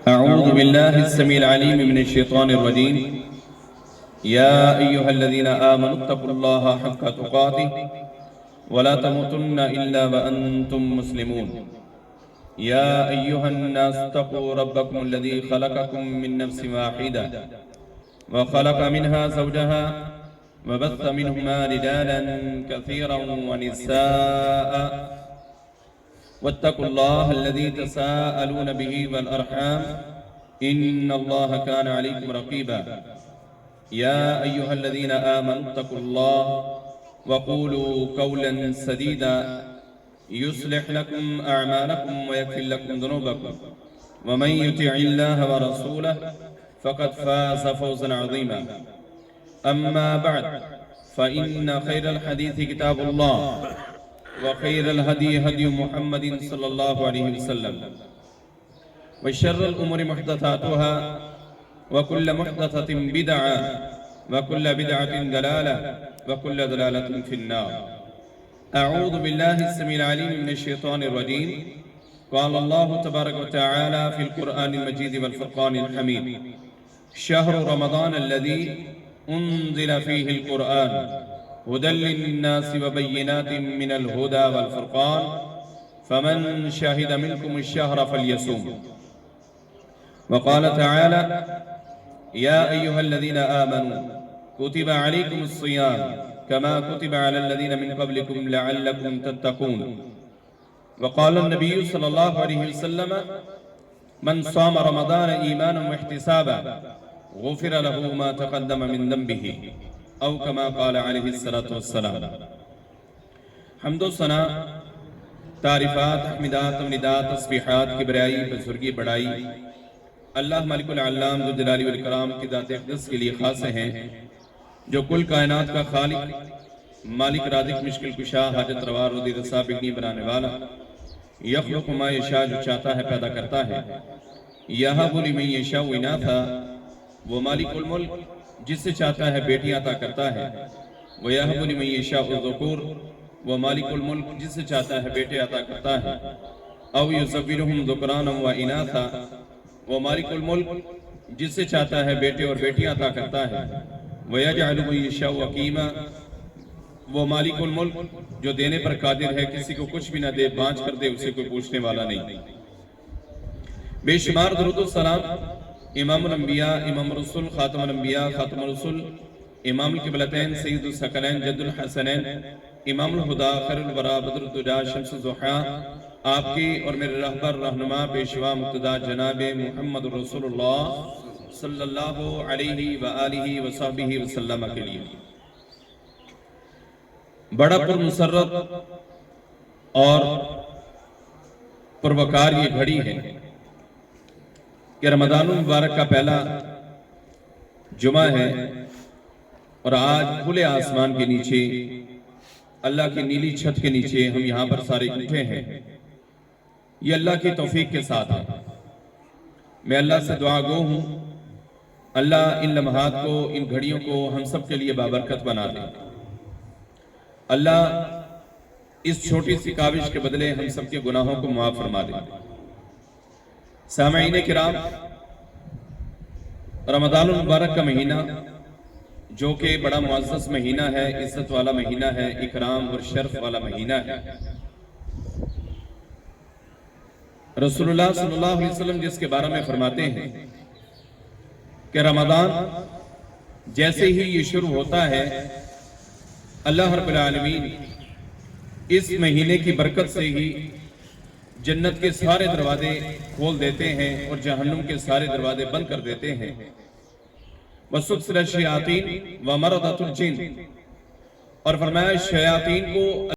أعوذ बिल्लाहि السميع العليم من الشيطان الرجيم يا أيها الذين آمنوا اتقوا الله حق تقاته ولا تموتن إلا وأنتم مسلمون يا أيها الناس اتقوا ربكم الذي خلقكم من نفس واحدة وخلق منها زوجها وبث منهما رجالا كثيرا ونساء واتقوا الله الذي تساءلون به والأرحام إن الله كان عليكم رقيبا يا أيها الذين آمنوا اتقوا الله وقولوا قولا سديدا يصلح لكم أعمالكم ويغفر لكم ذنوبكم ومن يطع الله ورسوله فقد فاز فوزا عظيما أما بعد فإن خير الحديث كتاب الله وخير الهدي هدي محمد صلى الله عليه وسلم وشر الأمور محدثاتها وكل محدثة بدعة وكل بدعة ضلالة وكل ضلالة في النار. أعوذ بالله السميع العليم من الشيطان الرجيم. قال الله تبارك وتعالى في القرآن المجيد والفرقان الحميد: شهر رمضان الذي أنزل فيه القرآن هدى للناس وبينات من الهدى والفرقان فمن شهد منكم الشهر فليصوم. وقال تعالى: يا أيها الذين آمنوا كتب عليكم الصيام كما كتب على الذين من قبلكم لعلكم تتقون. وقال النبي صلى الله عليه وسلم: من صام رمضان إيمانا واحتسابا غفر له ما تقدم من ذنبه أو كما قال عليه الصلاة والسلام. حمد و सना, तारीफ़ात, हमीदात, तमनीदात, तस्बीहात, किबरियाई, बुज़ुर्गी, बड़ाई अल्लाह मालिकुल अल्लाम ज़ुल जलाली वल इकराम की ज़ात अक़दस के लिए ख़ास हैं, जो कुल कायनात का खालिक, मालिक, राज़िक़, मुश्किल कुशा, हाजत रवा, रोज़ी रसा, बिगनी बनाने वाला, यख़्लुक़ु मा यशा, जो चाहता है पैदा करता है, यहबु लिमन यशाउ इनासा, वो मालिकुल मुल्क, जिससे चाहता है बेटियां अता करता है, वो यहबु लिमन यशाउ ज़ुकूर, वो मालिकुल मुल्क, जिससे चाहता है बेटे अता करता है, औ युज़व्विजुहुम ज़ुकरानन व इनासा, वो मालिकुल मुल्क, जिससे चाहता है बेटे और बेटियां अता करता है, वो यजअलु मन यशाउ अक़ीमा, वो मालिकुल मुल्क, जो देने पर कादिर है, किसी को कुछ भी ना दे, बांझ कर दे, उसे कोई पूछने वाला नहीं। बेशुमार दुरूद व सलाम इमामुल अंबिया, इमाम रसूल, खातमुल अंबिया, खातमुर रसूल, इमामुल क़िबलतैन, सय्यिदुल सकलैन, जद्दुल हसनैन, इमामुल हुदा, खैरुल वरा, बद्रुद दुजा, शम्सुज़ ज़ुहा, आपकी और मेरे रहबर, रहनुमा, पेशवा, मुक़्तदा जनाबे मुहम्मद रसूलुल्लाह सल्लल्लाहु अलैहि व आलिहि व सहबिहि वसल्लम के लिए बड़ा पुरमुसर्रत और पुरवकार ये घड़ी है कि रमज़ानुल मुबारक का पहला जुमा है और आज खुले आसमान के नीचे, अल्लाह की नीली छत के नीचे हम यहाँ पर सारे इकट्ठे हैं। ये अल्लाह की तौफीक के साथ है। मैं अल्लाह से दुआ गो हूँ, अल्लाह इन लम्हात को, इन घड़ियों को हम सब के लिए बाबरकत बना दे। अल्लाह इस छोटी सी काविश के बदले हम सब के गुनाहों को माफ़ फरमा दे। सामईन किराम, रमज़ानुल मुबारक का महीना, जो कि बड़ा मुअज़्ज़ज़ महीना है, इज्जत वाला महीना है, इकराम और शर्फ वाला महीना है। रसूलुल्लाह सल्लल्लाहु अलैहि वसल्लम जिसके बारे में फरमाते हैं कि रमज़ान जैसे ही ये शुरू होता है, अल्लाह रब्बुल आलमीन इस महीने की बरकत से ही जन्नत के सारे दरवाजे खोल देते हैं और जहन्नुम के सारे दरवाजे बंद कर देते हैं। वसुफ़सिलत शयातीन व मरदतुल जिन, और फरमाया शयातीन को